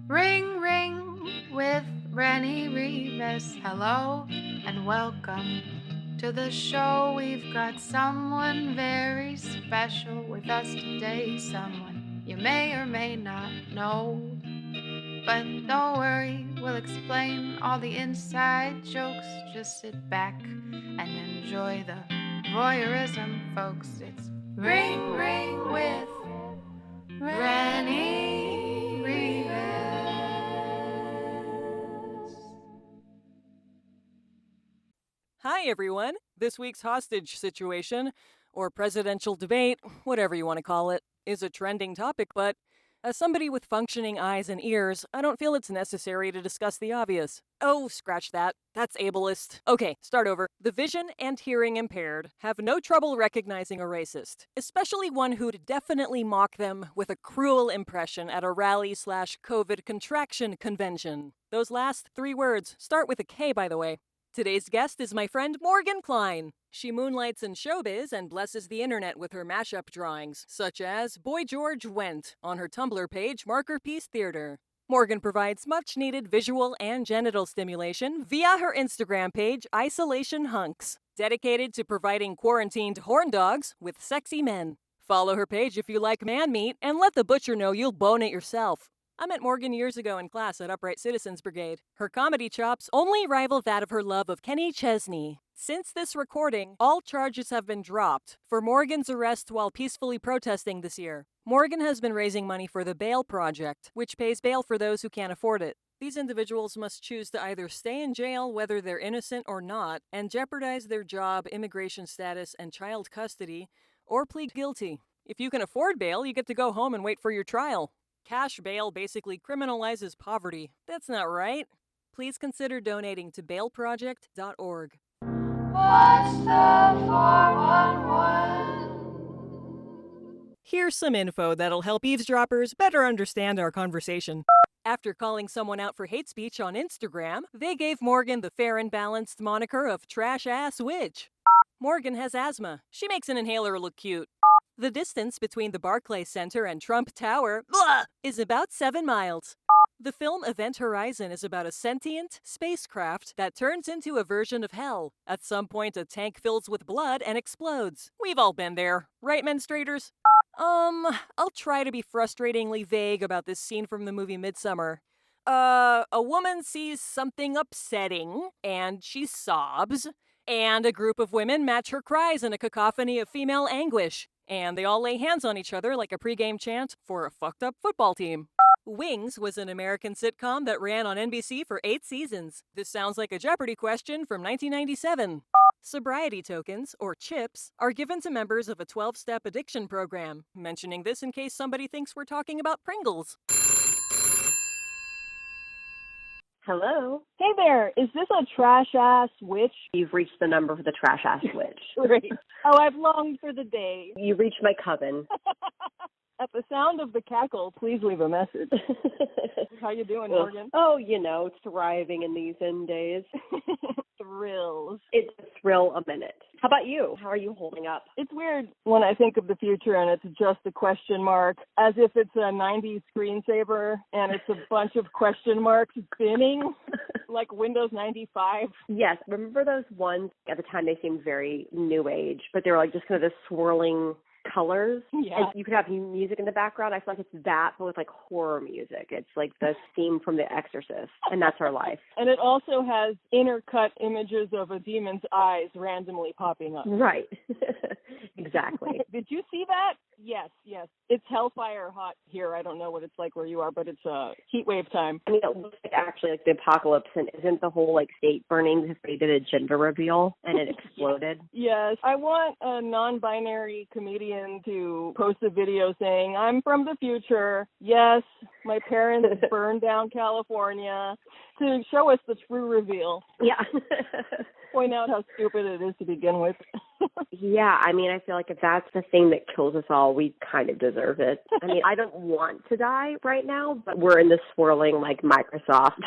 Ring, ring with Renie, Rivas. Hello and welcome to the show. We've got someone very special with us today. Someone you may or may not know. But don't worry, we'll explain all the inside jokes. Just sit back and enjoy the voyeurism, folks. It's Ring, ring with Renie Rivas. Hi, everyone. This week's hostage situation, or presidential debate, whatever you want to call it, is a trending topic, but as somebody with functioning eyes and ears, I don't feel it's necessary to discuss the obvious. Oh, scratch that. That's ableist. Okay, start over. The vision and hearing impaired have no trouble recognizing a racist, especially one who'd definitely mock them with a cruel impression at a rally/COVID contraction convention. Those last 3 words start with a K, by the way. Today's guest is my friend Morgan Cline. She moonlights in showbiz and blesses the internet with her mashup drawings, such as Boy George Went on her Tumblr page, Marker Piece Theater. Morgan provides much-needed visual and genital stimulation via her Instagram page, Isolation Hunks, dedicated to providing quarantined horn dogs with sexy men. Follow her page if you like man meat, and let the butcher know you'll bone it yourself. I met Morgan years ago in class at Upright Citizens Brigade. Her comedy chops only rival that of her love of Kenny Chesney. Since this recording, all charges have been dropped for Morgan's arrest while peacefully protesting this year. Morgan has been raising money for the Bail Project, which pays bail for those who can't afford it. These individuals must choose to either stay in jail whether they're innocent or not, and jeopardize their job, immigration status, and child custody, or plead guilty. If you can afford bail, you get to go home and wait for your trial. Cash bail basically criminalizes poverty. That's not right. Please consider donating to bailproject.org. What's the 411? Here's some info that'll help eavesdroppers better understand our conversation. After calling someone out for hate speech on Instagram, they gave Morgan the fair and balanced moniker of trash-ass witch. Morgan has asthma. She makes an inhaler look cute. The distance between the Barclays Center and Trump Tower is about 7 miles. The film Event Horizon is about a sentient spacecraft that turns into a version of hell. At some point, a tank fills with blood and explodes. We've all been there, right, menstruators? I'll try to be frustratingly vague about this scene from the movie Midsummer. A woman sees something upsetting, and she sobs, and a group of women match her cries in a cacophony of female anguish. And they all lay hands on each other like a pregame chant for a fucked up football team. Wings was an American sitcom that ran on NBC for 8 seasons. This sounds like a Jeopardy question from 1997. Sobriety tokens, or chips, are given to members of a 12-step addiction program. Mentioning this in case somebody thinks we're talking about Pringles. Hello. Hey there, is this a trash-ass witch? You've reached the number for the trash-ass witch. Great. Oh, I've longed for the day. You reached my coven. At the sound of the cackle, please leave a message. How you doing, Morgan? Oh, thriving in these end days. Thrills. It's a thrill a minute. How about you? How are you holding up? It's weird when I think of the future and it's just a question mark, as if it's a 90s screensaver and it's a bunch of question marks spinning, like Windows 95. Yes, remember those ones? At the time, they seemed very new age, but they were like just kind of this swirling colors. Yeah. And you could have music in the background. I feel like it's that, but with like horror music. It's like the theme from The Exorcist, and that's our life. And it also has intercut images of a demon's eyes randomly popping up. Right. Exactly. Did you see that? Yes. It's hellfire hot here. I don't know what it's like where you are, but it's heat wave time. I mean, it looks like actually like the apocalypse, and isn't the whole like state burning because they did a gender reveal and it exploded? Yes. I want a non-binary comedian to post a video saying, I'm from the future. Yes, my parents burned down California, to show us the true reveal. Yeah. Point out how stupid it is to begin with. Yeah, I mean, I feel like if that's the thing that kills us all, we kind of deserve it. I mean, I don't want to die right now, but we're in this swirling, like, Microsoft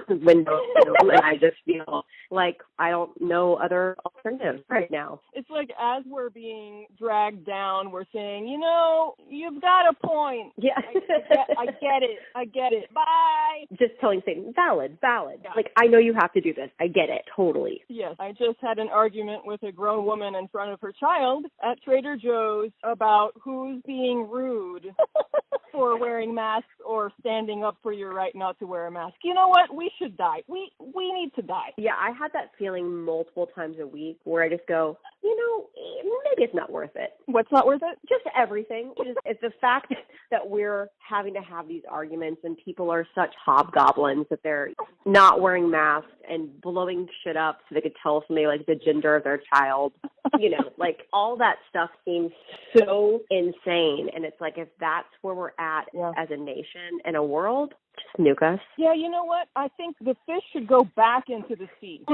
window, and I just feel like I don't know other alternatives right now. It's like as we're being dragged down, we're saying, you've got a point. Yeah. I get it. Bye. Just telling Satan, valid. Yeah. Like, I know you have to do this. I get it, totally. Yes, I just had an argument with a grown woman in front of her child at Trader Joe's about who's being rude for wearing masks or standing up for your right not to wear a mask. You know what? We should die. We need to die. Yeah, I had that feeling multiple times a week where I just go, maybe it's not worth it. What's not worth it? Just everything. It's the fact that we're having to have these arguments and people are such hobgoblins that they're not wearing masks and blowing shit up so they could tell somebody like the gender of their child. Like all that stuff seems so insane. And it's like if that's where we're at as a nation and a world, just nuke us. Yeah, you know what? I think the fish should go back into the sea.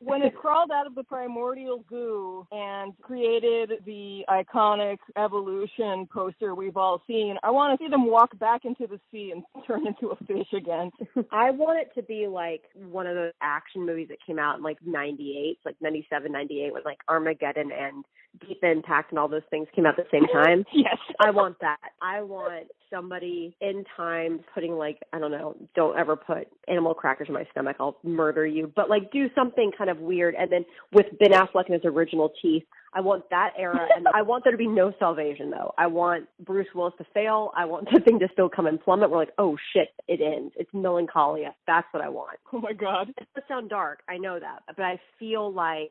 When it crawled out of the primordial goo and created the iconic evolution poster we've all seen, I want to see them walk back into the sea and turn into a fish again. I want it to be like one of those action movies that came out in like 98, like 97, 98, when like Armageddon and Deep Impact and all those things came out at the same time. Yes. I want that. I want somebody in time putting like, I don't know, don't ever put animal crackers in my stomach. I'll murder you. But like do something kind of weird. And then with Ben Affleck and his original teeth, I want that era. And I want there to be no salvation, though. I want Bruce Willis to fail. I want the thing to still come and plummet. We're like, oh, shit, it ends. It's melancholia. That's what I want. Oh, my God. It does sound dark. I know that. But I feel like...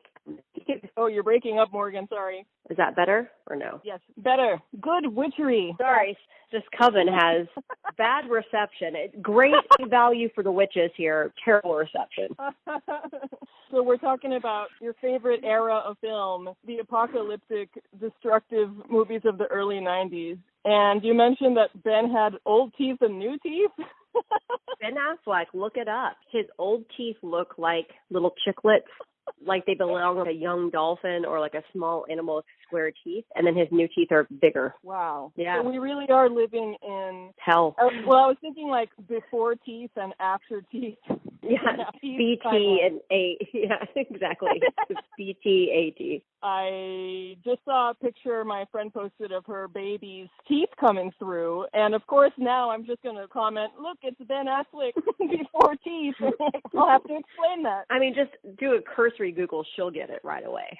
Oh, you're breaking up, Morgan. Sorry. Is that better or no? Yes, better. Good witchery. Sorry. This coven has bad reception. Great value for the witches here. Terrible reception. So we're talking about your favorite era of film, the apocalyptic, destructive movies of the early 90s. And you mentioned that Ben had old teeth and new teeth? Ben Affleck, look it up. His old teeth look like little chiclets, like they belong with a young dolphin or like a small animal with square teeth, and then his new teeth are bigger. Wow. Yeah. So we really are living in... hell. Well, I was thinking like before teeth and after teeth. Yeah, BT and A. Yeah, exactly. BT, AT. I just saw a picture my friend posted of her baby's teeth coming through, and of course now I'm just going to comment, look, it's Ben Affleck before teeth. I'll have to explain that. I mean, just do a cursory Google, she'll get it right away.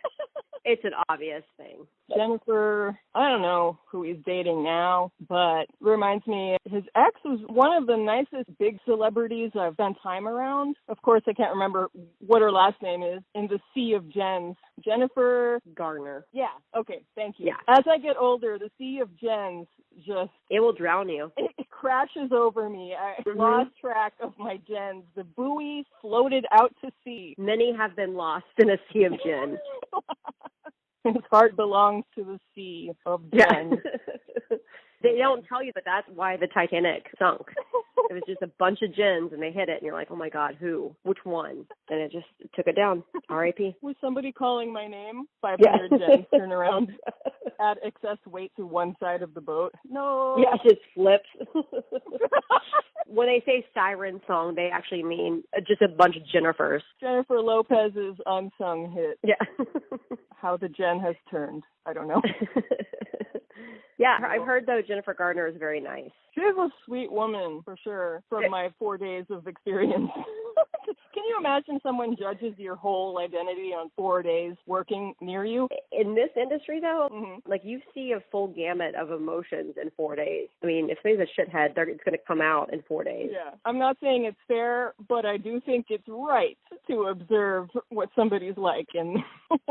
It's an obvious thing. Jennifer, I don't know who he's dating now, but reminds me, his ex was one of the nicest big celebrities I've spent time around. Of course, I can't remember what her last name is, in the sea of Jens. Jennifer Garner. Yeah, okay, thank you. Yeah. As I get older, the sea of Jens just... it will drown you. It crashes over me. I lost track of my Jens. The buoy floated out to sea. Many have been lost in a sea of gin. His heart belongs to the sea of Jen. Yeah. They don't tell you that that's why the Titanic sunk. It was just a bunch of gins, and they hit it, and you're like, oh, my God, who? Which one? And it just took it down. R.I.P. Was somebody calling my name? 500 gins turn around. Add excess weight to one side of the boat. No. Yeah, it just flips. When they say siren song, they actually mean just a bunch of Jennifers. Jennifer Lopez's unsung hit. Yeah. How the Jen has turned. I don't know. Yeah, I've heard, though, Jennifer Garner is very nice. She's a sweet woman, for sure, from my 4 days of experience. Can you imagine someone judges your whole identity on 4 days working near you? In this industry, though, like you see a full gamut of emotions in 4 days. I mean, if somebody's a shithead, it's going to come out in 4 days. Yeah. I'm not saying it's fair, but I do think it's right to observe what somebody's like in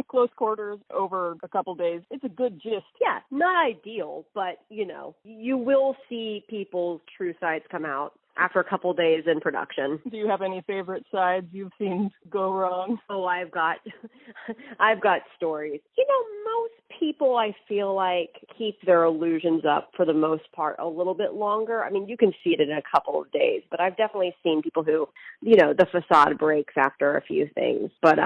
close quarters over a couple days. It's a good gist. Yeah, not ideal, but, you will see people's true sides come out after a couple days in production. Do you have any favorite sides you've seen go wrong? Oh, I've got stories. Most people, I feel like, keep their illusions up for the most part a little bit longer. I mean, you can see it in a couple of days, but I've definitely seen people who, the facade breaks after a few things. But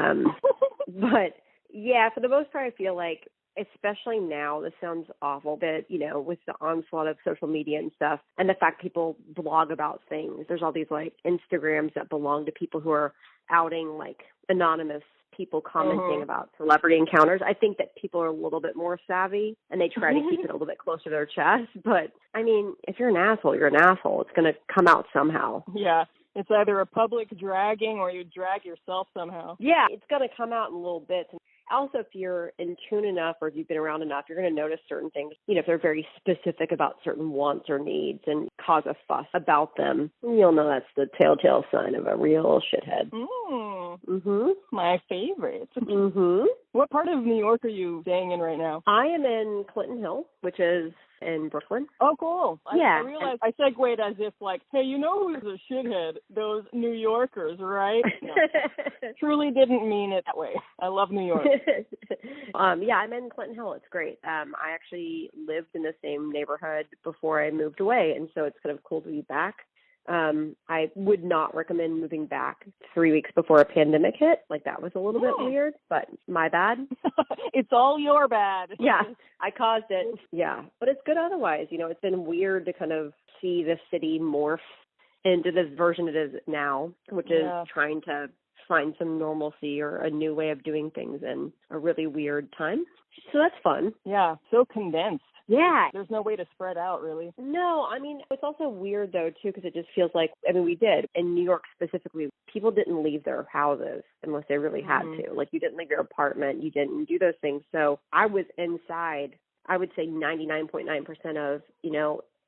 Yeah, for the most part, I feel like, especially now, this sounds awful, but, with the onslaught of social media and stuff, and the fact people blog about things, there's all these, like, Instagrams that belong to people who are outing, like, anonymous people commenting about celebrity encounters. I think that people are a little bit more savvy, and they try to keep it a little bit closer to their chest. But, I mean, if you're an asshole, you're an asshole. It's going to come out somehow. Yeah. It's either a public dragging or you drag yourself somehow. Yeah, it's going to come out in little bits. Also, if you're in tune enough or if you've been around enough, you're going to notice certain things. If they're very specific about certain wants or needs and cause a fuss about them, you'll know that's the telltale sign of a real shithead. My favorite. What part of New York are you staying in right now? I am in Clinton Hill, which is in Brooklyn. Oh, cool. Yeah. I realized I segued as if like, hey, you know who's a shithead? Those New Yorkers, right? No. Truly didn't mean it that way. I love New York. Yeah, I'm in Clinton Hill. It's great. I actually lived in the same neighborhood before I moved away, and so it's kind of cool to be back. I would not recommend moving back 3 weeks before a pandemic hit. Like, that was a little bit weird, but my bad. It's all your bad. Yeah, I caused it. Yeah, but it's good otherwise. It's been weird to kind of see the city morph into this version it is now, which is trying to find some normalcy or a new way of doing things in a really weird time. So that's fun. Yeah, so condensed. Yeah. There's no way to spread out, really. No, I mean, it's also weird, though, too, because it just feels like, we did. In New York specifically, people didn't leave their houses unless they really had to. Like, you didn't leave your apartment. You didn't do those things. So I was inside, I would say 99.9% of,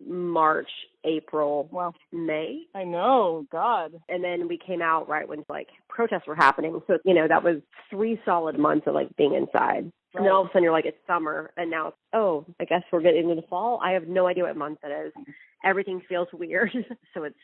March, April, May. I know, God. And then we came out right when, like, protests were happening. So, that was 3 solid months of, like, being inside. Right. And then all of a sudden you're like, it's summer, and now, I guess we're getting into the fall. I have no idea what month it is. Everything feels weird. So it's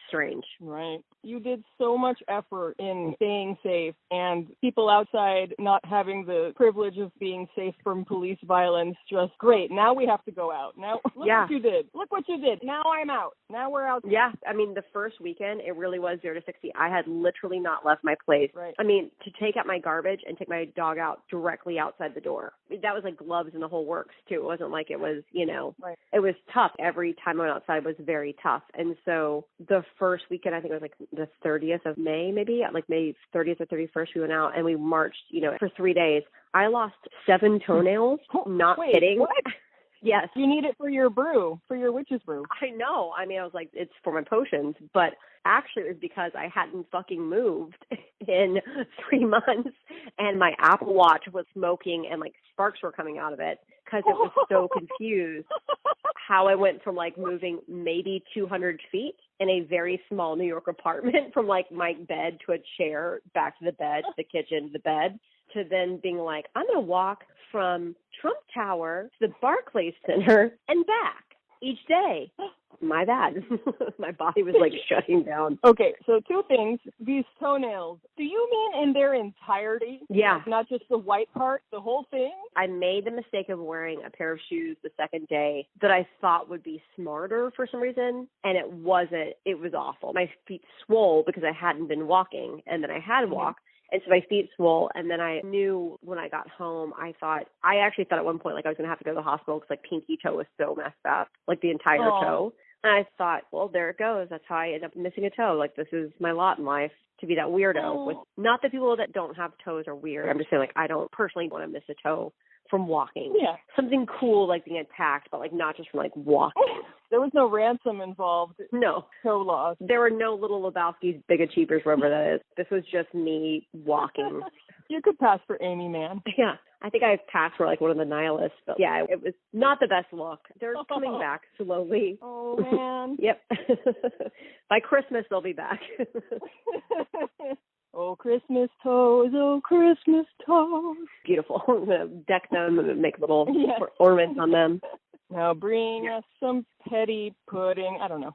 strange. Right. You did so much effort in staying safe, and people outside not having the privilege of being safe from police violence. Just great. Now we have to go out. Now, look what you did. Look what you did. Now I'm out. Now we're out. Yeah. I mean, the first weekend, it really was 0 to 60. I had literally not left my place. Right. I mean, to take out my garbage and take my dog out directly outside the door. That was like gloves and the whole works, too. It wasn't like it was, It was tough. Every time I went outside was very tough. And so the first weekend, I think it was like the 30th of May, maybe, like May 30th or 31st, we went out and we marched, for 3 days. I lost 7 toenails, not kidding. What? Yes. You need it for your brew, for your witch's brew. I know. I mean, I was like, it's for my potions, but actually it was because I hadn't fucking moved in 3 months, and my Apple Watch was smoking and like sparks were coming out of it because it was so confused how I went from like moving maybe 200 feet in a very small New York apartment from like my bed to a chair, back to the bed, to the kitchen, to the bed, to then being like, I'm going to walk from Trump Tower to the Barclays Center and back each day. My bad. My body was like shutting down. Okay, so 2 things. These toenails, do you mean in their entirety? Yeah. Not just the white part, the whole thing? I made the mistake of wearing a pair of shoes the second day that I thought would be smarter for some reason, and it wasn't. It was awful. My feet swole because I hadn't been walking, and then I had walked. And so my feet swole, and then I knew when I got home, I actually thought at one point like I was going to have to go to the hospital because like pinky toe was so messed up, like the entire toe. And I thought, well, there it goes. That's how I end up missing a toe. Like, this is my lot in life, to be that weirdo. With, not that people that don't have toes are weird. I'm just saying, like, I don't personally want to miss a toe from walking. Yeah. Something cool like being attacked, but like not just from like walking. There was no ransom involved. No. Toe loss. There were no little Lebowski's Big Achievers, wherever that is. This was just me walking. You could pass for Amy, man. Yeah. I think I passed for like one of the nihilists, but yeah, it was not the best look. They're coming back slowly. Oh, man. Yep. By Christmas, they'll be back. Oh, Christmas toes, oh, Christmas toes. Beautiful. I'm going to deck them and make little ornaments on them. Now bring us some petty pudding. I don't know.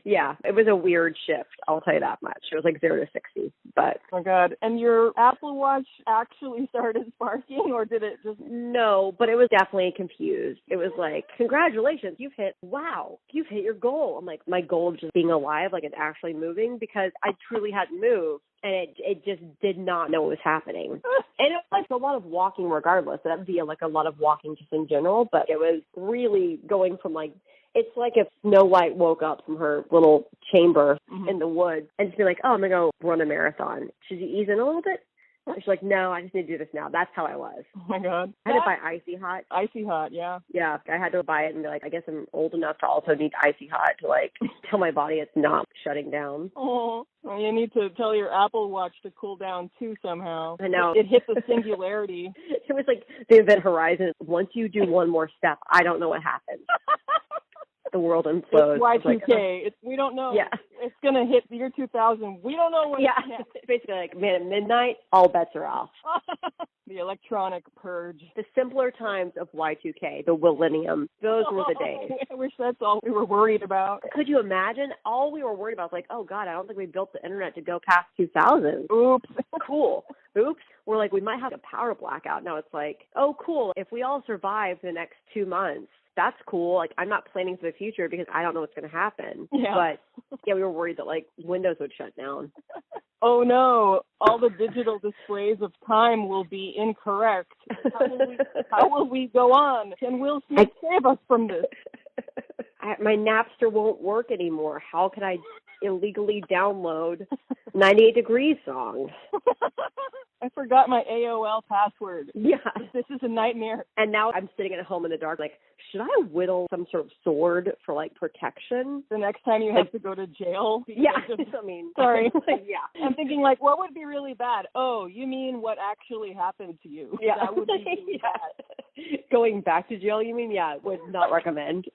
Yeah, it was a weird shift. I'll tell you that much. It was like 0 to 60, but. Oh, God. And your Apple Watch actually started sparking, or did it just? No, but it was definitely confused. It was like, congratulations, you've hit your goal. I'm like, my goal of just being alive, like it's actually moving, because I truly hadn't moved and it just did not know what was happening. And it was like a lot of walking regardless. That would be like a lot of walking just in general, but it was really going from like, it's like if Snow White woke up from her little chamber in the woods and just be like, oh, I'm going to go run a marathon. Should you ease in a little bit? And she's like, no, I just need to do this now. That's how I was. Oh, my God. I had to buy Icy Hot. Icy Hot, yeah. Yeah, I had to buy it and be like, I guess I'm old enough to also need Icy Hot to like tell my body it's not shutting down. Oh, well, you need to tell your Apple Watch to cool down too somehow. I know. It hit the singularity. It was like the event horizon. Once you do one more step, I don't know what happens. The world implodes. It's Y2K. We don't know. Yeah. It's going to hit the year 2000. We don't know when it's Yeah. next. It's basically like, man, at midnight, all bets are off. The electronic purge. The simpler times of Y2K, the Willenium, those were the days. I wish that's all we were worried about. Could you imagine? All we were worried about was like, oh, God, I don't think we built the internet to go past 2000. Oops. Cool. Oops. We're like, we might have a power blackout. Now it's like, oh, cool. If we all survive the next 2 months, that's cool. Like, I'm not planning for the future because I don't know what's going to happen. Yeah. But, yeah, we were worried that, like, Windows would shut down. Oh, no. All the digital displays of time will be incorrect. How will we go on? Can Will Smith save us from this? My Napster won't work anymore. How can I illegally download 98 Degrees songs? I forgot my AOL password. Yeah. This is a nightmare. And now I'm sitting at home in the dark like, should I whittle some sort of sword for, like, protection? The next time you have to go to jail? Yeah. I mean, sorry. Yeah. I'm thinking, like, what would be really bad? Oh, you mean what actually happened to you? Yeah. That would be really bad. Going back to jail, you mean? Yeah, would not recommend.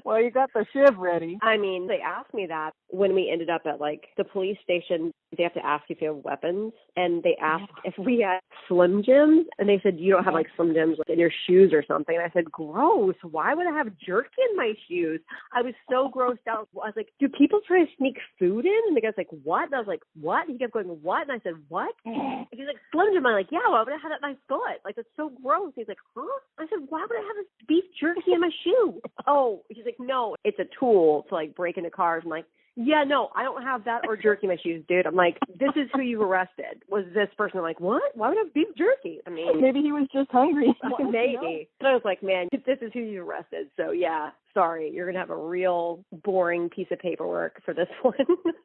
Well, you got the shiv ready. I mean, they asked me that when we ended up at, like, the police station. They have to ask you if you have weapons. And they asked if we had Slim Jims. And they said, you don't have, like, Slim Jims in your shoes or something. And I said, gross. Why would I have jerky in my shoes? I was so grossed out. I was like, do people try to sneak food in? And the guy's like, what? And I was like, what? And he kept going, what? And I said, what? And he's like, Slim Jim. I'm like, yeah, why would I have that in my foot? Like, that's so gross. He's like, huh? I said, why would I have this beef jerky in my shoe? Oh, he's like, no, it's a tool to, like, break into cars. I'm like, yeah, no, I don't have that or jerky in my shoes, dude. I'm like, this is who you arrested. Was this person? I'm like, what? Why would I have beef jerky? I mean, maybe he was just hungry. Maybe. But I was like, man, this is who you arrested. So, yeah, sorry. You're going to have a real boring piece of paperwork for this one.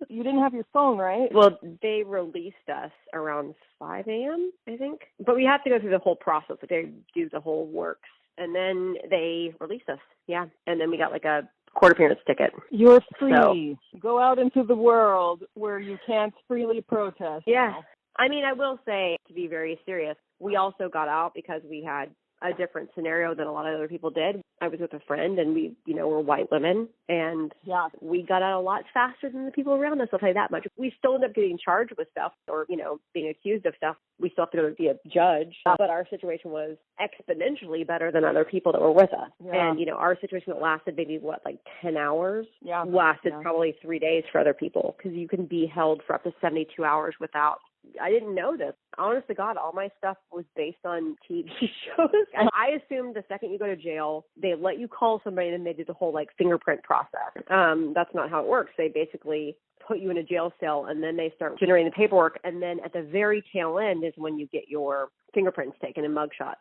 You didn't have your phone, right? Well, they released us around 5 a.m., I think. But we have to go through the whole process. Like, they do the whole works. And then they released us. Yeah. And then we got like a court appearance ticket. You're free. So, go out into the world where you can't freely protest. Yeah. I mean, I will say, to be very serious, we also got out because we had a different scenario than a lot of other people did. I was with a friend and we, were white women and we got out a lot faster than the people around us. I'll tell you that much. We still end up getting charged with stuff or, being accused of stuff. We still have to go to be a judge, but our situation was exponentially better than other people that were with us. Yeah. And, our situation that lasted maybe 10 hours lasted probably 3 days for other people because you can be held for up to 72 hours without. I didn't know this. Honest to God, all my stuff was based on TV shows. And I assumed the second you go to jail, they let you call somebody and they do the whole fingerprint process. That's not how it works. They basically put you in a jail cell and then they start generating the paperwork. And then at the very tail end is when you get your fingerprints taken and mugshots.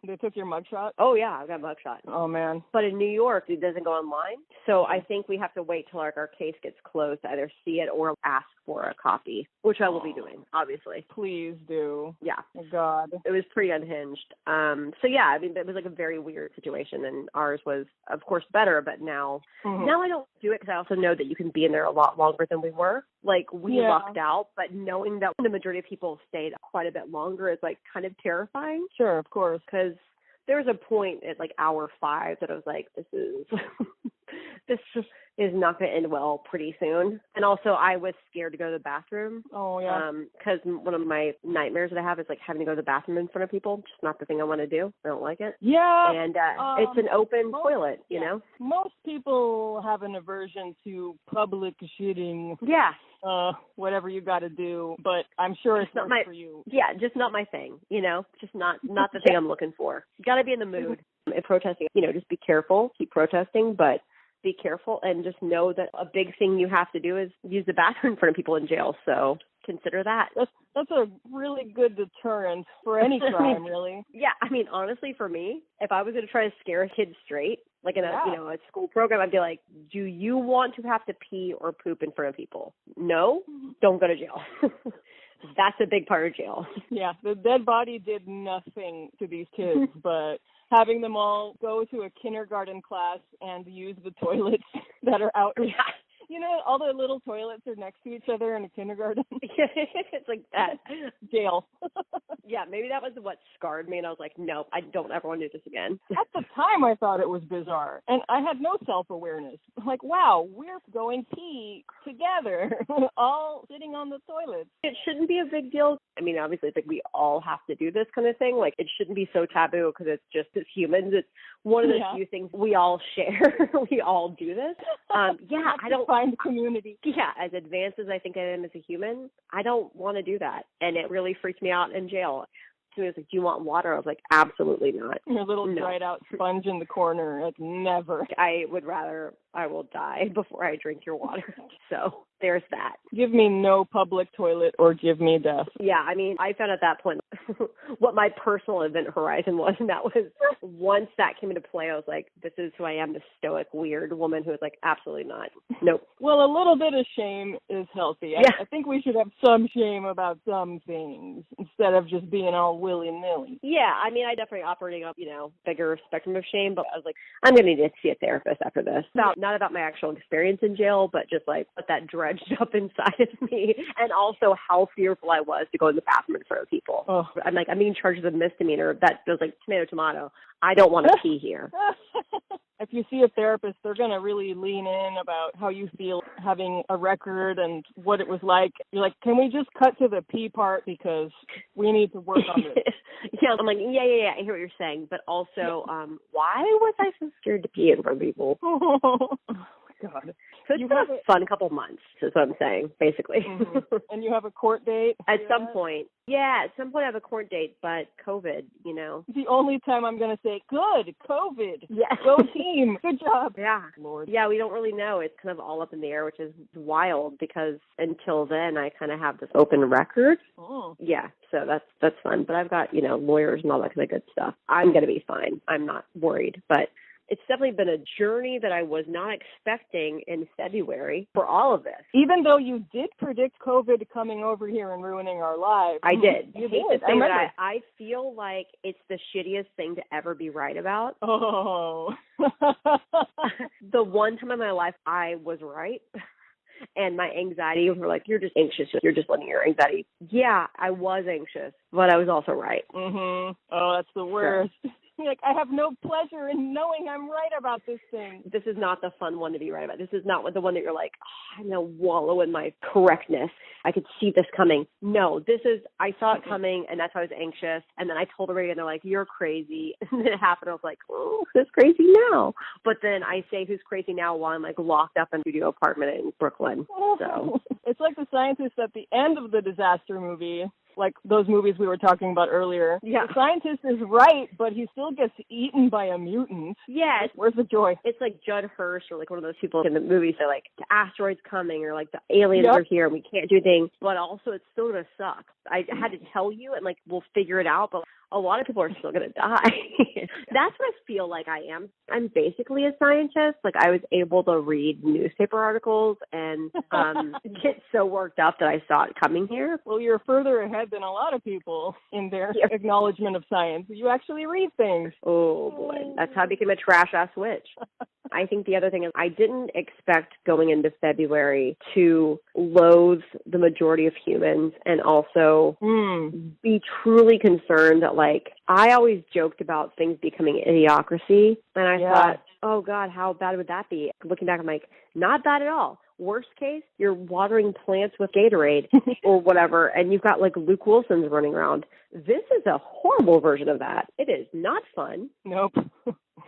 They took your mugshot? Oh, yeah, I got a mugshot. Oh, man. But in New York, it doesn't go online. So I think we have to wait till our case gets closed to either see it or ask for a copy, which I will be doing, obviously. Please do. Yeah. Oh, God. It was pretty unhinged. So, yeah, I mean, it was a very weird situation, and ours was, of course, better. But now I don't do it because I also know that you can be in there a lot longer than we were. We lucked out, but knowing that the majority of people stayed quite a bit longer is, kind of terrifying. Sure, of course. Because there was a point at, hour 5 that I was like, this is not going to end well pretty soon. And also, I was scared to go to the bathroom. Oh, yeah. Because one of my nightmares that I have is, having to go to the bathroom in front of people. Just not the thing I want to do. I don't like it. Yeah. And it's an open toilet, you know? Most people have an aversion to public shitting. Yeah. Whatever you got to do, but I'm sure it's not for you. Yeah, just not my thing, just not the thing I'm looking for. You got to be in the mood. In protesting, just be careful, keep protesting, but be careful and just know that a big thing you have to do is use the bathroom in front of people in jail. So consider that. That's a really good deterrent for any crime, really. Yeah, I mean, honestly, for me, if I was going to try to scare a kid straight, like in a a school program, I'd be like, do you want to have to pee or poop in front of people? No? Don't go to jail. That's a big part of jail. Yeah, the dead body did nothing to these kids, but having them all go to a kindergarten class and use the toilets that are out. Yeah. You know, all the little toilets are next to each other in a kindergarten. It's like that. Jail. Yeah, maybe that was what scarred me, and I was like, no, I don't ever want to do this again. At the time, I thought it was bizarre, and I had no self-awareness. Like, wow, we're going pee together, all sitting on the toilet. It shouldn't be a big deal. I mean, obviously, it's like we all have to do this kind of thing. Like, it shouldn't be so taboo because it's just as humans. It's one of the few things we all share. We all do this. Yeah, I don't find community. Yeah, as advanced as I think I am as a human, I don't want to do that. And it really freaked me out in jail. So he was like, do you want water? I was like, absolutely not. Your little dried out sponge in the corner, like never. I would rather I will die before I drink your water. So there's that. Give me no public toilet or give me death. Yeah, I mean, I found at that point what my personal event horizon was, and that was once that came into play, I was like, this is who I am, the stoic, weird woman who was like, absolutely not. Nope. Well, a little bit of shame is healthy. Yeah. I think we should have some shame about some things instead of just being all willy-nilly. Yeah, I mean, I definitely operating up, bigger spectrum of shame, but I was like, I'm going to need to see a therapist after this. Not about my actual experience in jail, but just like what that dredged up inside of me, and also how fearful I was to go in the bathroom in front of people. Oh. I'm like, I'm being charged with a misdemeanor. That feels like tomato. I don't want to pee here. If you see a therapist, they're going to really lean in about how you feel having a record and what it was like. You're like, can we just cut to the pee part because we need to work on this? Yeah, I'm like, yeah, I hear what you're saying. But also, why was I so scared to pee in front of people? Oh, my God. So it's been a fun couple months, is what I'm saying, basically. Mm-hmm. And you have a court date? At some point. Yeah, at some point I have a court date, but COVID, The only time I'm going to say, good, COVID. Yeah. Go team. Good job. Yeah. Lord. Yeah, we don't really know. It's kind of all up in the air, which is wild because until then I kind of have this open record. Oh. Yeah, so that's fun. But I've got, lawyers and all that kind of good stuff. I'm going to be fine. I'm not worried, but it's definitely been a journey that I was not expecting in February for all of this. Even though you did predict COVID coming over here and ruining our lives. I did. You hate did. to say that I feel like it's the shittiest thing to ever be right about. Oh. The one time in my life I was right. And my anxiety were like, you're just anxious. You're just letting your anxiety. Yeah, I was anxious, but I was also right. Mm-hmm. Oh, that's the worst. So. Like, I have no pleasure in knowing I'm right about this thing. This is not the fun one to be right about. This is not the one that you're like, I'm going to wallow in my correctness. I could see this coming. No, this is, I saw it coming, and that's why I was anxious. And then I told everybody, and they're like, you're crazy. And then it happened. I was like, oh, who's crazy now? But then I say who's crazy now while I'm like locked up in a studio apartment in Brooklyn. So it's like the scientist at the end of the disaster movie. Like those movies we were talking about earlier. Yeah. The scientist is right, but he still gets eaten by a mutant. Yeah. Where's the joy? It's like Judd Hirsch or like one of those people in the movies that like the asteroid's coming or like the aliens are here and we can't do things. But also it's still going to suck. I had to tell you and like we'll figure it out, but a lot of people are still going to die. That's what I feel like I am. I'm basically a scientist. Like I was able to read newspaper articles and get so worked up that I saw it coming here. Well, you're further ahead than a lot of people in their acknowledgement of science. You actually read things. Oh, boy. That's how I became a trash-ass witch. I think the other thing is I didn't expect going into February to loathe the majority of humans and also be truly concerned that, like, I always joked about things becoming idiocracy, and I thought, oh, God, how bad would that be? Looking back, I'm like, not bad at all. Worst case, you're watering plants with Gatorade or whatever, and you've got, like, Luke Wilson's running around. This is a horrible version of that. It is not fun. Nope.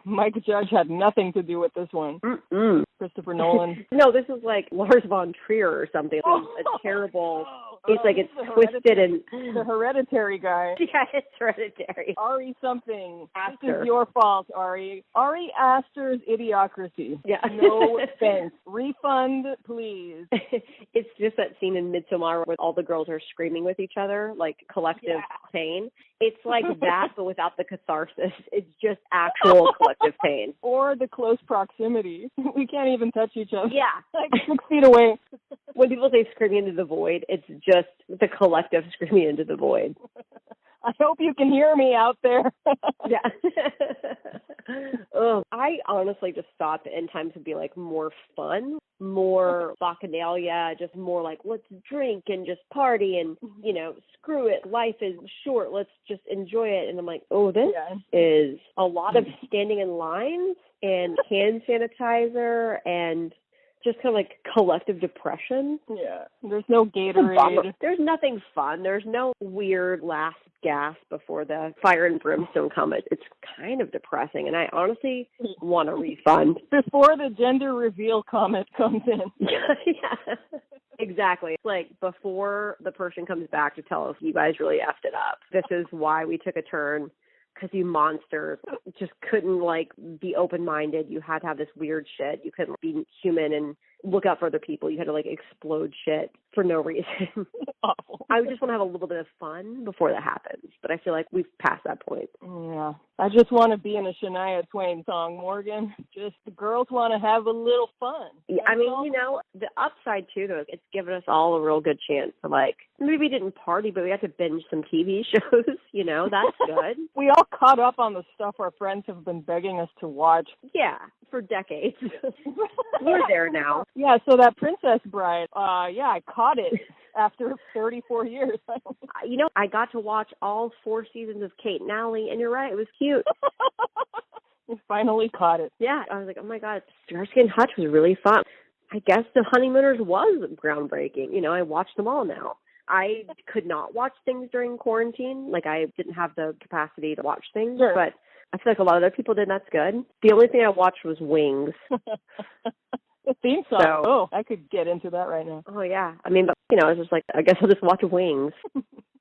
Mike Judge had nothing to do with this one. Mm-mm. Christopher Nolan. No, this is like Lars von Trier or something. It's a terrible. It's like it's twisted and the Hereditary guy. Yeah, it's Hereditary. Ari something. Aster. This is your fault, Ari. Ari Aster's Idiocracy. Yeah. No offense. Refund, please. It's just that scene in Midsommar where all the girls are screaming with each other, like collective pain. It's like that, but without the catharsis. It's just actual collective pain. Or the close proximity. We can't even touch each other. Yeah. Like 6 feet away. When people say screaming into the void, it's just the collective screaming into the void. I hope you can hear me out there. Yeah. I honestly just thought the end times would be like more fun, more bacchanalia, just more like let's drink and just party and, you know, screw it. Life is short. Let's just enjoy it. And I'm like, oh, this is a lot of standing in lines and hand sanitizer and just kind of like collective depression. Yeah. There's no Gatorade. There's nothing fun. There's no weird last gasp before the fire and brimstone come. It's kind of depressing, and I honestly want a refund. Before the gender reveal comment comes in. Yeah. Exactly. It's like before the person comes back to tell us you guys really effed it up. This is why we took a turn. Because you monsters just couldn't, like, be open-minded. You had to have this weird shit. You couldn't be human and look out for other people. You had to, like, explode shit for no reason. Awful. I just want to have a little bit of fun before that happens. But I feel like we've passed that point. Yeah. I just want to be in a Shania Twain song, Morgan. Just the girls want to have a little fun. Yeah, I mean, you know, the upside, too, though, it's given us all a real good chance to, like, maybe we didn't party, but we got to binge some TV shows. You know, that's good. We all caught up on the stuff our friends have been begging us to watch. Yeah, for decades. We're there now. Yeah, so that Princess Bride, I caught it after 34 years. You know, I got to watch all 4 seasons of Kate and Allie, and you're right, it was cute. You finally caught it. Yeah, I was like, oh my God, Starsky and Hutch was really fun. I guess The Honeymooners was groundbreaking. You know, I watched them all now. I could not watch things during quarantine. Like, I didn't have the capacity to watch things, but I feel like a lot of other people did, and that's good. The only thing I watched was Wings. The theme song. I could get into that right now. Oh, yeah. I mean, but, you know, I was just like, I guess I'll just watch Wings.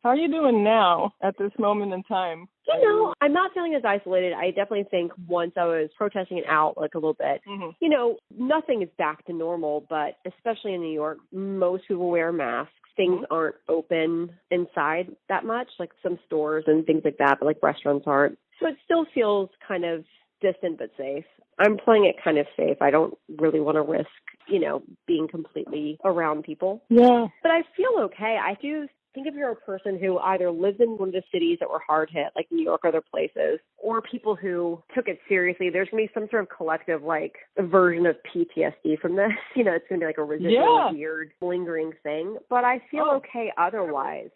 How are you doing now at this moment in time? You know, I'm not feeling as isolated. I definitely think once I was protesting it out, like, a little bit, you know, nothing is back to normal, but especially in New York, most people wear masks. Things aren't open inside that much, like some stores and things like that, but like restaurants aren't. So it still feels kind of distant but safe. I'm playing it kind of safe. I don't really want to risk, you know, being completely around people. Yeah. But I feel okay. I do think if you're a person who either lives in one of the cities that were hard hit, like New York or other places, or people who took it seriously, there's going to be some sort of collective, like, version of PTSD from this. You know, it's going to be like a residual, weird, lingering thing. But I feel okay otherwise.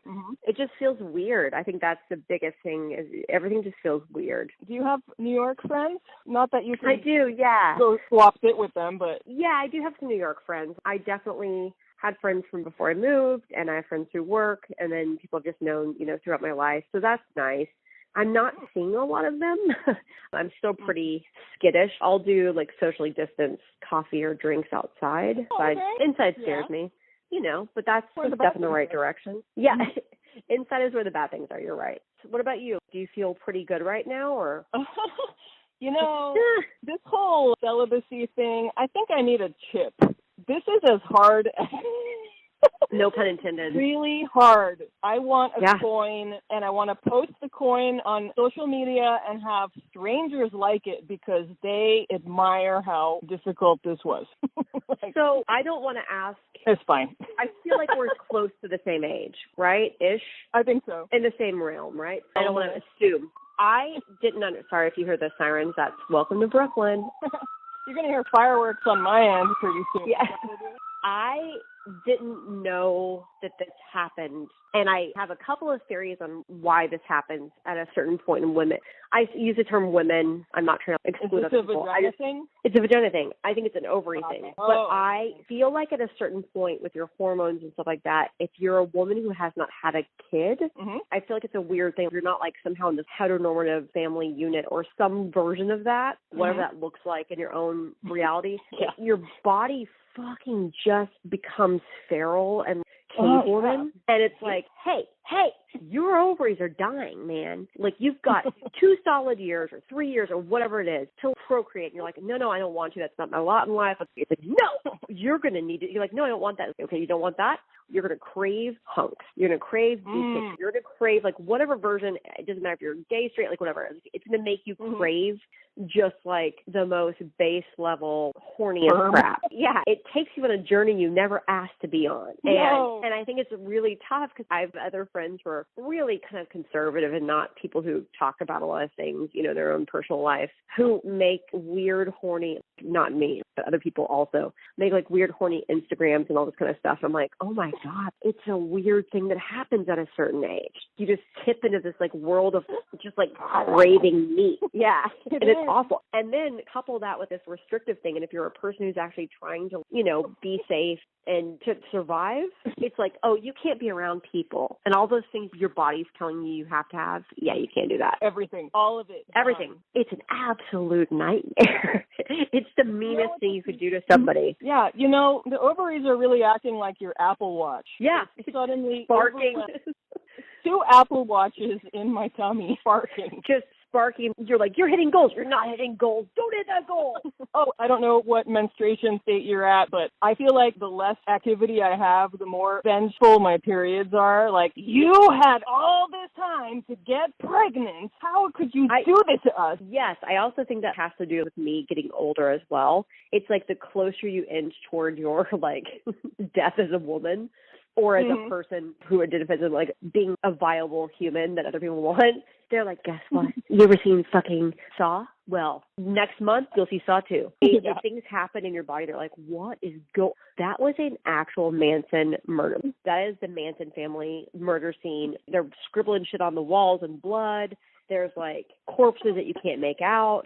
It just feels weird. I think that's the biggest thing, is everything just feels weird. Do you have New York friends? Not that you can I do, yeah. go swap it with them, but... Yeah, I do have some New York friends. I definitely had friends from before I moved, and I have friends through work, and then people I've just known, you know, throughout my life. So that's nice. I'm not seeing a lot of them. I'm still pretty skittish. I'll do, like, socially distanced coffee or drinks outside. Inside scares me, you know, but that's a step in the right direction. Yeah. Inside is where the bad things are. You're right. So what about you? Do you feel pretty good right now, or? You know, this whole celibacy thing, I think I need a chip. This is as hard as... No pun intended. Really hard. I want a coin, and I want to post the coin on social media and have strangers like it because they admire how difficult this was. So I don't want to ask. It's fine. I feel like we're close to the same age, right? Ish? I think so. In the same realm, right? I don't want to assume. I didn't sorry if you heard the sirens. That's welcome to Brooklyn. You're going to hear fireworks on my end pretty soon. Yeah. I didn't know that this happened. And I have a couple of theories on why this happens at a certain point in women. I use the term women. I'm not trying to exclude other people. Is this a vagina thing? It's a vagina thing. I think it's an ovary thing. Oh. But I feel like at a certain point with your hormones and stuff like that, if you're a woman who has not had a kid, I feel like it's a weird thing. You're not like somehow in this heteronormative family unit or some version of that, whatever that looks like in your own reality. Your body fucking just becomes feral and cavewoman. And it's like, hey, your ovaries are dying, man. Like, you've got 2 solid years or 3 years or whatever it is to procreate. And you're like, no, I don't want to. That's not my lot in life. It's like, no, you're going to need it. You're like, no, I don't want that. Okay, you don't want that? You're going to crave hunks. You're going to crave beefcakes. You're going to crave, like, whatever version. It doesn't matter if you're gay, straight, like, whatever. It's going to make you crave just, like, the most base level, horniest crap. Yeah, it takes you on a journey you never asked to be on. And I think it's really tough because I have other friends who are really kind of conservative and not people who talk about a lot of things, you know, their own personal life, who make weird, horny, not me, but other people also, make like weird, horny Instagrams and all this kind of stuff. I'm like, oh my God, it's a weird thing that happens at a certain age. You just tip into this like world of just like craving meat. Yeah. And it's awful. And then couple that with this restrictive thing. And if you're a person who's actually trying to, you know, be safe and to survive, it's like, oh, you can't be around people. And all those things your body's telling you have to have, yeah, you can't do that. Everything. All of it. Everything. It's an absolute nightmare. It's the meanest thing you could do to somebody. Yeah, you know, the ovaries are really acting like your Apple Watch. Yeah. It's suddenly sparking. 2 Apple Watches in my tummy sparking. Just sparking. You're like, you're hitting goals. You're not hitting goals. Don't hit that goal. Oh, I don't know what menstruation state you're at, but I feel like the less activity I have, the more vengeful my periods are. Like, you had all this time to get pregnant. How could you do this to us? Yes, I also think that has to do with me getting older as well. It's like the closer you inch toward your, like, death as a woman, or as a person who identifies as like being a viable human that other people want, they're like, guess what? You ever seen fucking Saw? Well, next month you'll see Saw 2. If things happen in your body, they're like, what is that was an actual Manson murder. That is the Manson family murder scene. They're scribbling shit on the walls in blood. There's like corpses that you can't make out.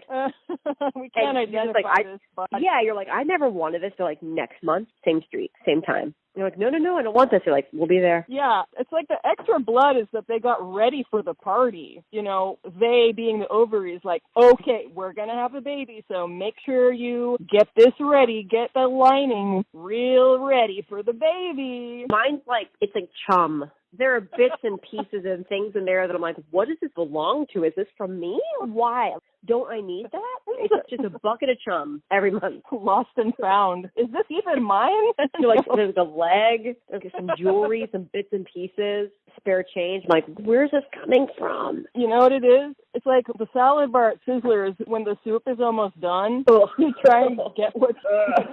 We can't identify this. Yeah, you're like, I never wanted this. They're like, next month, same street, same time. You're like, no, I don't want this. You're like, we'll be there. Yeah, it's like the extra blood is that they got ready for the party. You know, they being the ovaries, like, okay, we're going to have a baby, so make sure you get this ready, get the lining real ready for the baby. Mine's like, it's like chum. There are bits and pieces and things in there that I'm like, what does this belong to? Is this from me? Why? Don't I need that? It's just a bucket of chum every month. Lost and found. Is this even mine? You're like, there's a leg, there's some jewelry, some bits and pieces, spare change. I'm like, where's this coming from? You know what it is? It's like the salad bar at Sizzler's when the soup is almost done. You try and get what's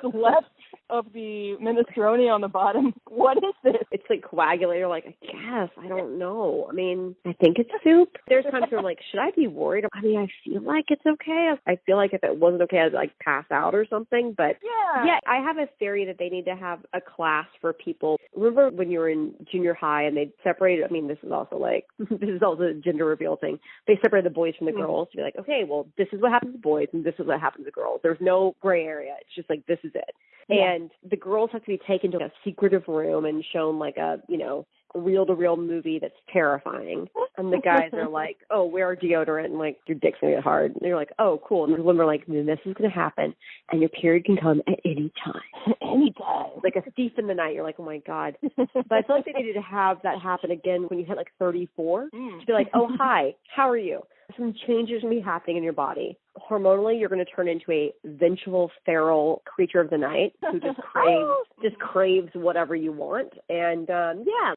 left of the minestrone on the bottom. What is this? It's like coagulated. Like, I guess. I don't know. I mean, I think it's soup. There's times where I'm like, should I be worried? I mean, I feel like it's okay. I feel like if it wasn't okay, I'd like pass out or something. But yeah, I have a theory that they need to have a class for people. Remember when you were in junior high and they separated? I mean, this is also a gender reveal thing. They separated the boys from the girls to be like, okay, well, this is what happens to boys and this is what happens to girls. There's no gray area. It's just like, this is it. Yeah. And the girls have to be taken to a secretive room and shown like a, you know, reel-to-reel movie that's terrifying. And the guys are like, oh, wear our deodorant and like your dick's gonna get hard. And they're like, oh, cool. And the women are like, this is gonna happen and your period can come at any time. Anytime. Like a thief in the night. You're like, oh my God. But I feel like they needed to have that happen again when you hit like 34. To be like, oh, hi, how are you? Some changes going to be happening in your body. Hormonally, you're going to turn into a vengeful, feral creature of the night who just craves whatever you want. And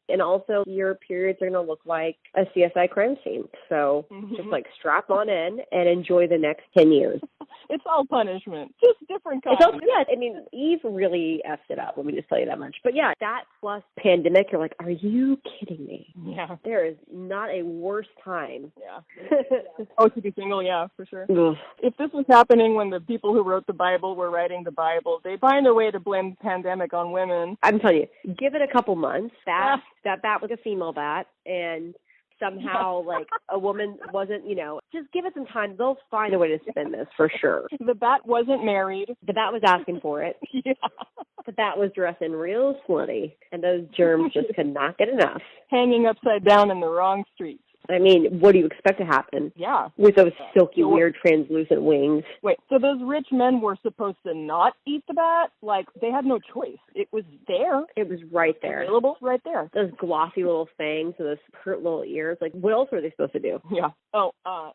and also your periods are going to look like a CSI crime scene. So just like strap on in and enjoy the next 10 years. It's all punishment, just different kinds. It's also, yeah, I mean, Eve really effed it up. Let me just tell you that much. But yeah, that plus pandemic, you're like, are you kidding me? Yeah. There is not a worse time. Yeah. Oh, to be single, yeah, for sure. Ugh. If this was happening when the people who wrote the Bible were writing the Bible, they'd find a way to blame pandemic on women. I'm telling you, give it a couple months. That bat was a female bat, and somehow, like, a woman wasn't, just give it some time. They'll find a way to spin this for sure. The bat wasn't married. The bat was asking for it. Yeah. The bat was dressing real slutty, and those germs just could not get enough. Hanging upside down in the wrong streets. I mean, what do you expect to happen? Yeah. With those silky, weird, translucent wings. Wait, so those rich men were supposed to not eat the bat? Like, they had no choice. It was there. It was right there. Available right there. Those glossy little fangs and those pert little ears. Like, what else were they supposed to do? Yeah. Oh,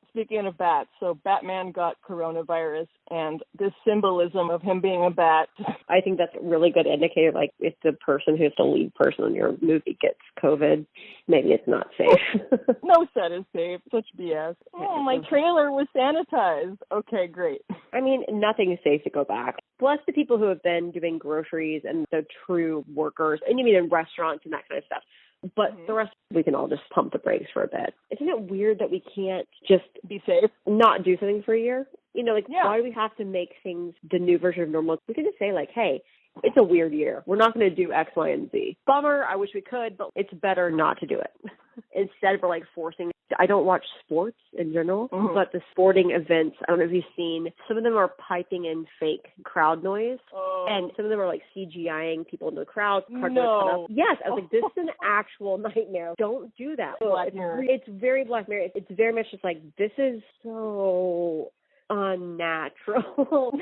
speaking of bats, so Batman got coronavirus, and this symbolism of him being a bat. I think that's a really good indicator. Like, if the person who's the lead person in your movie gets COVID, maybe it's not safe. No set is safe. Such BS. Oh, my trailer was sanitized. Okay, great. I mean, nothing is safe to go back. Bless the people who have been doing groceries and the true workers, and you mean in restaurants and that kind of stuff. But the rest, we can all just pump the brakes for a bit. Isn't it weird that we can't just be safe, not do something for a year? Why do we have to make things the new version of normal? We can just say, like, hey, it's a weird year. We're not going to do X, Y, and Z. Bummer. I wish we could, but it's better not to do it. Instead, we're like forcing. I don't watch sports in general, but the sporting events, I don't know if you've seen, some of them are piping in fake crowd noise, and some of them are like CGIing people into the crowd. No. Yes, I was like, this is an actual nightmare. Don't do that. It's very Black Mirror. It's very much just like, this is so unnatural.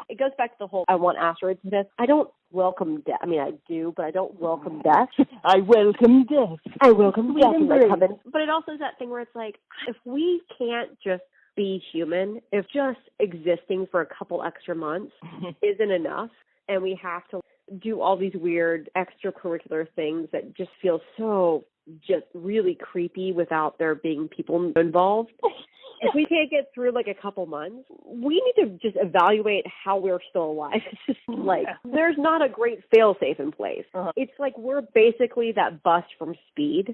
It goes back to the whole, I want asteroids to death. I don't welcome death. I mean, I do, but I don't welcome death. I welcome death. I welcome death in my heaven. But it also is that thing where it's like, if we can't just be human, if just existing for a couple extra months isn't enough, and we have to do all these weird extracurricular things that just feel so just really creepy without there being people involved. If we can't get through like a couple months, we need to just evaluate how we're still alive. It's just like, there's not a great fail-safe in place. It's like we're basically that bus from Speed.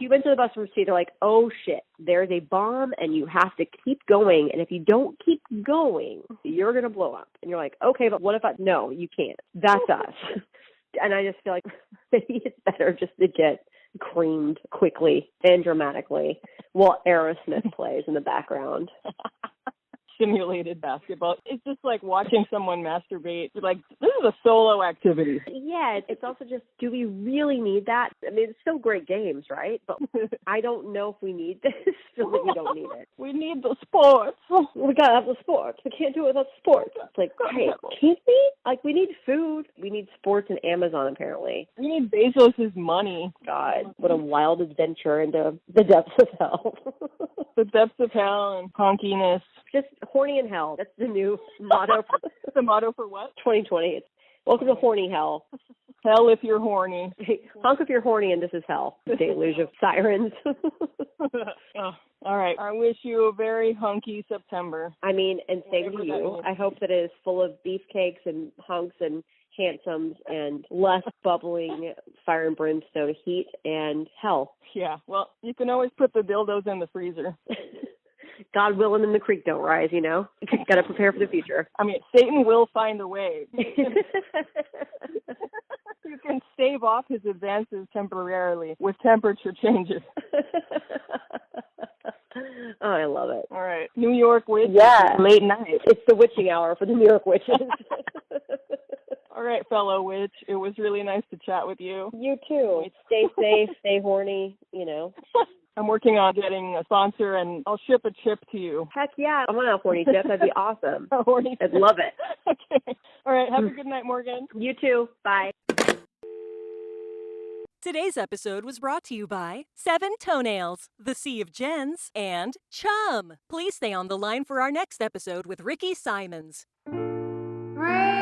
Humans are the bus from Speed. They're like, oh shit, there's a bomb and you have to keep going. And if you don't keep going, you're going to blow up. And you're like, okay, but what if no, you can't. That's us. And I just feel like maybe it's better just to get creamed quickly and dramatically while Aerosmith plays in the background. Simulated basketball. It's just like watching someone masturbate. You're like, this is a solo activity. Yeah, it's also just, do we really need that? I mean, it's still great games, right? But I don't know if we need this. Feel like we don't need it. We need the sports. We gotta have the sports. We can't do it without sports. It's like, hey, can't we? Like, we need food. We need sports and Amazon, apparently. We need Bezos' money. God, what a wild adventure into the depths of hell. The depths of hell and honkiness. Just horny in hell. That's the new motto. The motto for what? 2020. It's welcome to horny hell. Hell if you're horny. Hunk if you're horny and this is hell. Deluge of sirens. All right. I wish you a very hunky September. I mean, and same to you. I hope that it is full of beefcakes and hunks and handsomes and less bubbling fire and brimstone heat and hell. Yeah. Well, you can always put the dildos in the freezer. God willing and the creek don't rise, you know? Got to prepare for the future. I mean, Satan will find a way. You can stave off his advances temporarily with temperature changes. Oh, I love it. All right. New York witch. Yeah. Late night. It's the witching hour for the New York witches. All right, fellow witch. It was really nice to chat with you. You too. Stay safe, stay horny, you know. I'm working on getting a sponsor, and I'll ship a chip to you. Heck yeah. I want a horny chip. That'd be awesome. A horny I'd love it. Okay. All right. Have a good night, Morgan. You too. Bye. Today's episode was brought to you by 7 Toenails, The Sea of Gens, and Chum. Please stay on the line for our next episode with Ricky Simons. Ray.